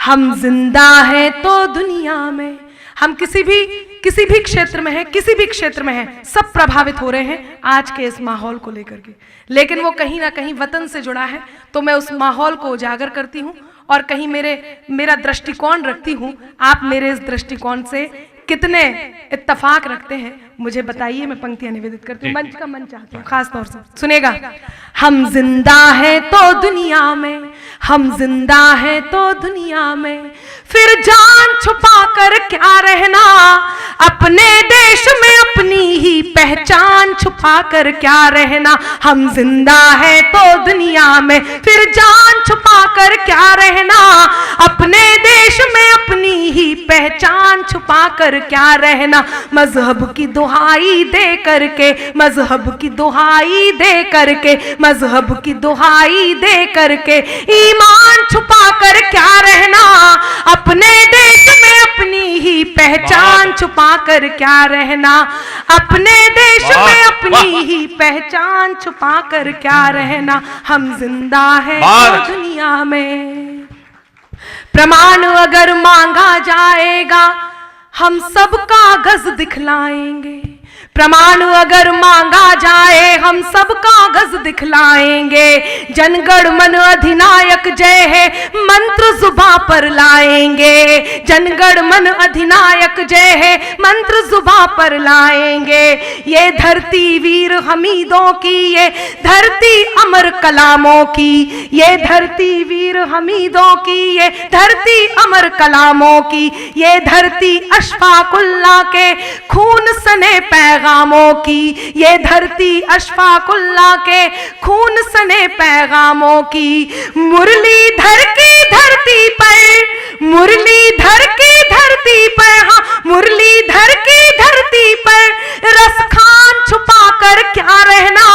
हम जिंदा हैं तो दुनिया में, हम किसी भी क्षेत्र में हैं, किसी भी क्षेत्र में हैं, सब प्रभावित हो रहे हैं आज के इस माहौल को लेकर के। लेकिन वो कहीं ना कहीं वतन से जुड़ा है, तो मैं उस माहौल को उजागर करती हूँ और कहीं मेरा दृष्टिकोण रखती हूँ। आप मेरे इस दृष्टिकोण से कितने इत्तेफाक रखते हैं मुझे बताइए। मैं पंक्तियां निवेदित करती हूँ, मंच का मन चाहती हूँ खास तौर से, सुनेगा। हम जिंदा हैं तो दुनिया में, हम जिंदा हैं तो दुनिया में, फिर जान छुपा कर क्या रहना, अपने देश में अपनी ही पहचान छुपा कर क्या रहना। हम जिंदा हैं तो दुनिया में, फिर जान छुपा कर क्या रहना, अपने देश में अपनी ही पहचान छुपा कर क्या रहना। मजहब की दुहाई दे करके, मजहब की दुहाई दे करके, मजहब की दुहाई दे करके, ईमान छुपा कर क्या रहना, अपने देश में अपनी ही पहचान छुपा कर क्या रहना, अपने देश में अपनी ही पहचान छुपा कर क्या रहना। हम जिंदा हैं तो दुनिया में, प्रमाण अगर मांगा जाएगा हम सब कागज दिखलाएंगे, प्रमाण अगर मांगा जाए हम सब कागज दिखलाएंगे। जनगण मन अधिनायक जय है मंत्र जुबां पर लाएंगे, जनगण मन अधिनायक जय है मंत्र जुबां पर लाएंगे। ये धरती वीर हमीदों की, ये धरती अमर कलामों की, ये धरती वीर हमीदों की, ये धरती अमर कलामों की, ये धरती अशफाकुल्लाह के खून सने पैगामों की, ये धरती अशफाकुल्लाह के खून सने पैगामों की। मुरलीधर की धरती पर, मुरलीधर की धरती पर, हाँ मुरलीधर की धरती पर रसखान छुपा कर क्या रहना,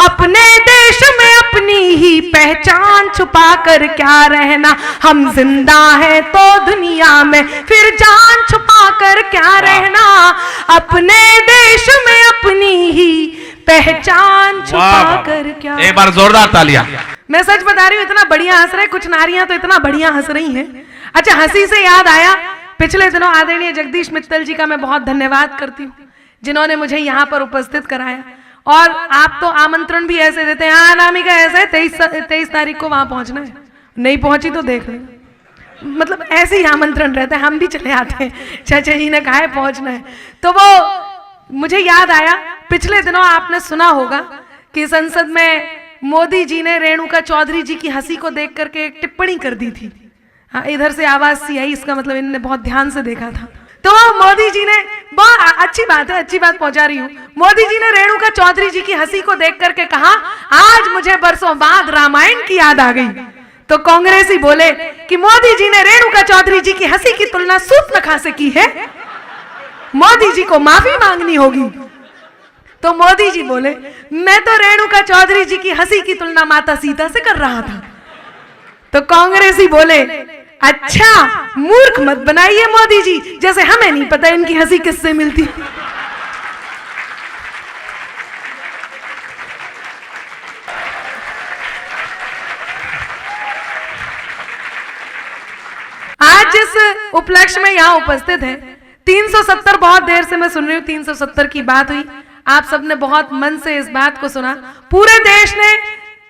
अपने देश में अपनी ही पहचान छुपा कर क्या रहना। हम जिंदा हैं तो दुनिया में, फिर जान छुपा कर क्या रहना, अपने देश में अपनी ही पहचान छुपा कर क्या। एक बार जोरदार तालियां। मैं सच बता रही हूँ, इतना बढ़िया हंस रहे, कुछ नारियां तो इतना बढ़िया हंस रही हैं। अच्छा, हंसी से याद आया, पिछले दिनों आदरणीय जगदीश मित्तल जी का मैं बहुत धन्यवाद करती हूँ जिन्होंने मुझे यहाँ पर उपस्थित कराया। और आप तो आमंत्रण भी ऐसे देते हैं, हाँ अनामिका ऐसे 23 तारीख को वहां पहुंचना है, नहीं पहुंची तो देख लेना, मतलब ऐसे ही आमंत्रण रहता है, हम भी चले आते हैं, चाचा जी ने कहा है पहुंचना है। तो वो मुझे याद आया, पिछले दिनों आपने सुना होगा कि संसद में मोदी जी ने रेणुका चौधरी जी की हंसी को देख करके एक टिप्पणी कर दी थी। हाँ, इधर से आवाज सी आई, इसका मतलब इन्होंने बहुत ध्यान से देखा था। तो मोदी जी ने, बहुत अच्छी बात है, अच्छी बात पहुंचा रही हूँ, मोदी जी ने रेणुका चौधरी जी की हंसी को देख करके कहा, आज मुझे बरसों बाद रामायण की याद आ गई। तो कांग्रेसी बोले कि मोदी जी ने रेणुका चौधरी जी की हंसी की तुलना सूर्पनखा से की है, मोदी जी को माफी मांगनी होगी। तो मोदी जी बोले, मैं तो रेणुका चौधरी जी की हंसी की तुलना माता सीता से कर रहा था। तो कांग्रेसी बोले, अच्छा मूर्ख मत बनाइए मोदी जी, जैसे हमें नहीं पता इनकी हंसी किससे मिलती। आज जिस उपलक्ष्य में यहाँ उपस्थित है, 370, बहुत देर से मैं सुन रही हूँ, 370 की बात हुई, आप सबने बहुत मन से इस बात को सुना। पूरे देश ने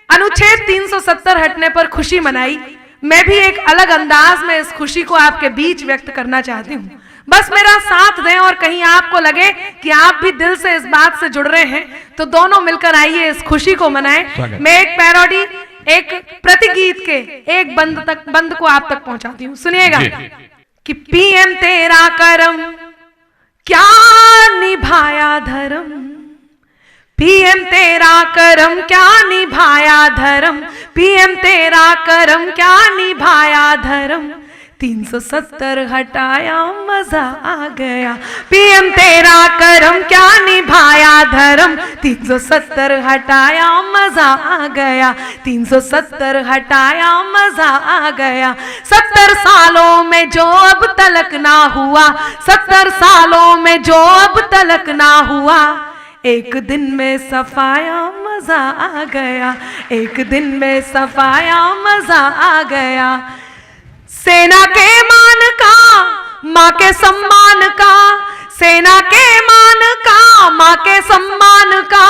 अनुच्छेद 370 हटने पर खुशी मनाई। मैं भी एक अलग अंदाज में इस खुशी को आपके बीच व्यक्त करना चाहती हूँ। बस मेरा साथ दें और कहीं आपको लगे कि आप भी दिल से इस बात से जुड़ रहे हैं, तो दोनों मिलकर आइए इस खुशी को मनाएं। मैं एक पैरोडी, एक प्रतिगीत के एक बंद को आप तक पहुंचाती हूँ, सुनिएगा कि पीएम तेरा करम क्या निभाया धर्म, पीएम तेरा करम क्या निभाया धर्म, पीएम तेरा करम क्या निभाया धर्म, 370 हटाया मजा आ गया, पीएम तेरा करम क्या निभाया धर्म, 370 हटाया मजा आ गया, 370 हटाया मजा आ गया। 70 सालों में जो अब तलक ना हुआ, 70 सालों में जो अब तलक ना हुआ, एक दिन में सफाया मजा आ गया, एक दिन में सफाया मजा आ गया। सेना के मान का, माँ के सम्मान का, सेना के मान का, माँ के सम्मान का,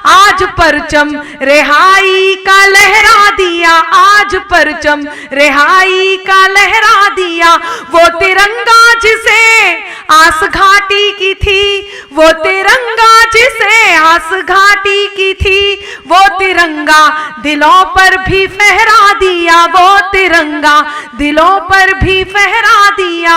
आज परचम रिहाई का लहरा दिया, आज परचम रिहाई का लहरा दिया। वो तिरंगा जिसे आस घाटी की थी, वो तिरंगा जिसे आस घाटी की थी, वो तिरंगा दिलों पर भी फहरा दिया, वो तिरंगा दिलों पर भी फहरा दिया।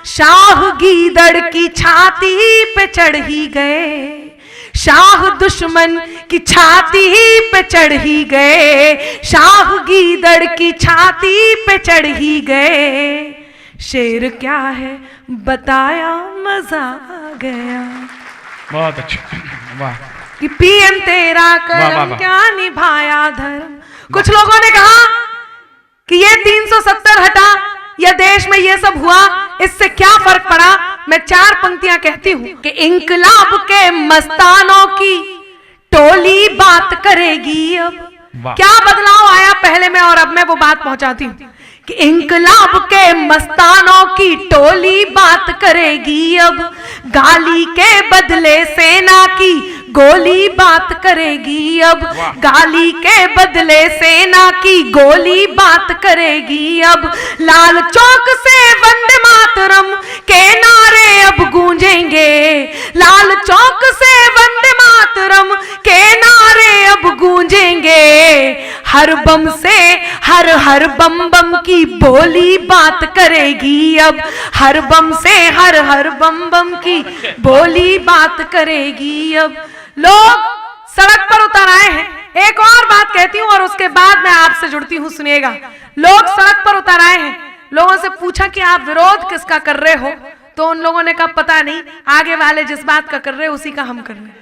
शाह गीदड़ की छाती पे चढ़ ही गए, शाह दुश्मन की छाती पे चढ़ ही गए, शाह गीदड़ की छाती पे चढ़ ही गए। शेर क्या है बताया मजा आ गया। बहुत अच्छा, वाह। कि पीएम तेरा कर्म क्या निभाया धर्म। कुछ लोगों ने कहा कि ये 370 हटा या देश में ये सब हुआ, इससे क्या फर्क पड़ा। मैं 4 पंक्तियां कहती हूं कि इंकलाब के मस्तानों की टोली बात करेगी अब। क्या बदलाव आया पहले में और अब मैं वो बात पहुंचाती हूं कि इंकलाब के मस्तानों की टोली बात करेगी अब। गाली के बदले सेना की गोली बात करेगी अब, गाली के बदले सेना की गोली बात करेगी अब। लाल चौक से वंदे मातरम के नारे अब गूंजेंगे, लाल चौक से वंदे मातरम के नारे अब गूंजेंगे। हर बम से हर हर बम बम की बोली बात करेगी अब, हर बम से हर हर बम बम की बोली बात करेगी अब। लोग सड़क पर उतर आए हैं। एक और बात कहती हूं और उसके बाद मैं आपसे जुड़ती हूं, सुनिएगा। लोग सड़क पर उतर आए हैं, लोगों से पूछा कि आप विरोध किसका कर रहे हो, तो उन लोगों ने कहा पता नहीं, आगे वाले जिस बात का कर रहे हैं उसी का हम कर रहे हैं।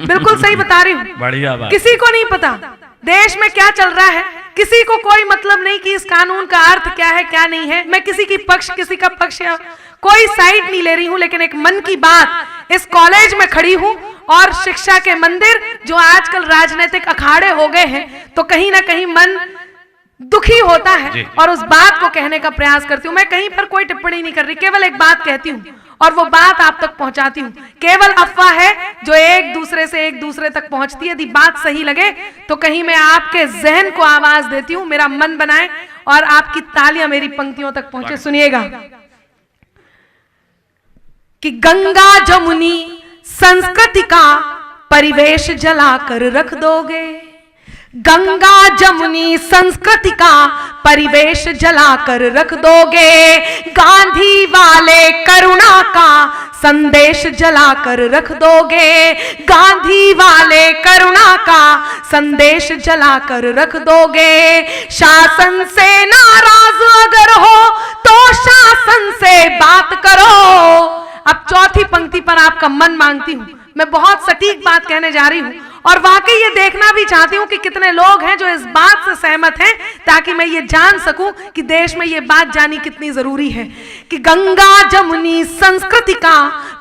बिल्कुल सही बता रही हूं, बढ़िया बात। किसी को नहीं पता देश में क्या चल रहा है, किसी को कोई मतलब नहीं कि इस कानून का अर्थ क्या है क्या नहीं है। मैं किसी की पक्ष किसी का पक्ष या कोई साइड नहीं ले रही हूं, लेकिन एक मन की बात इस कॉलेज में खड़ी हूं और शिक्षा के मंदिर जो आजकल राजनीतिक अखाड़े हो गए हैं, तो कहीं ना कहीं मन दुखी होता है और उस बात को कहने का प्रयास करती हूं। मैं कहीं पर कोई टिप्पणी नहीं कर रही, केवल एक बात कहती हूं और वो बात आप तक पहुंचाती हूं। केवल अफवाह है जो एक दूसरे से एक दूसरे तक पहुंचती है। यदि बात सही लगे तो कहीं मैं आपके जहन को आवाज देती हूं, मेरा मन बनाए और आपकी तालियां मेरी पंक्तियों तक पहुंचे। सुनिएगा कि गंगा जमुनी संस्कृति का परिवेश जलाकर रख दोगे, गंगा जमुनी संस्कृति का परिवेश जलाकर रख दोगे। गांधी वाले करुणा का संदेश जलाकर रख दोगे, गांधी वाले करुणा का संदेश जलाकर रख दोगे। शासन से नाराज अगर हो तो शासन से बात करो। अब चौथी पंक्ति पर आपका मन मांगती हूं, मैं बहुत सटीक बात कहने जा रही हूं और वाकई ये देखना भी चाहती हूं कि कितने लोग हैं जो इस बात से सहमत हैं, ताकि मैं ये जान सकूं कि देश में ये बात जानी कितनी जरूरी है कि गंगा जमुनी संस्कृति का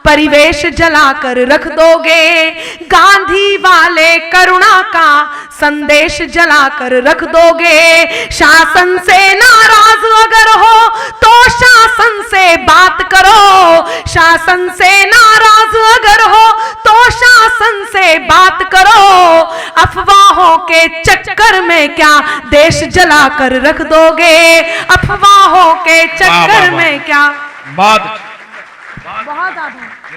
परिवेश जलाकर रख दोगे, गांधी वाले करुणा का संदेश जलाकर रख दोगे। शासन से नाराज अगर हो तो शासन से बात करो, शासन से नाराज अगर हो तो शासन से बात करो। अफवाहों के चक्कर में क्या देश जलाकर रख दोगे, अफवाहों के चक्कर में क्या। बहुत आभार।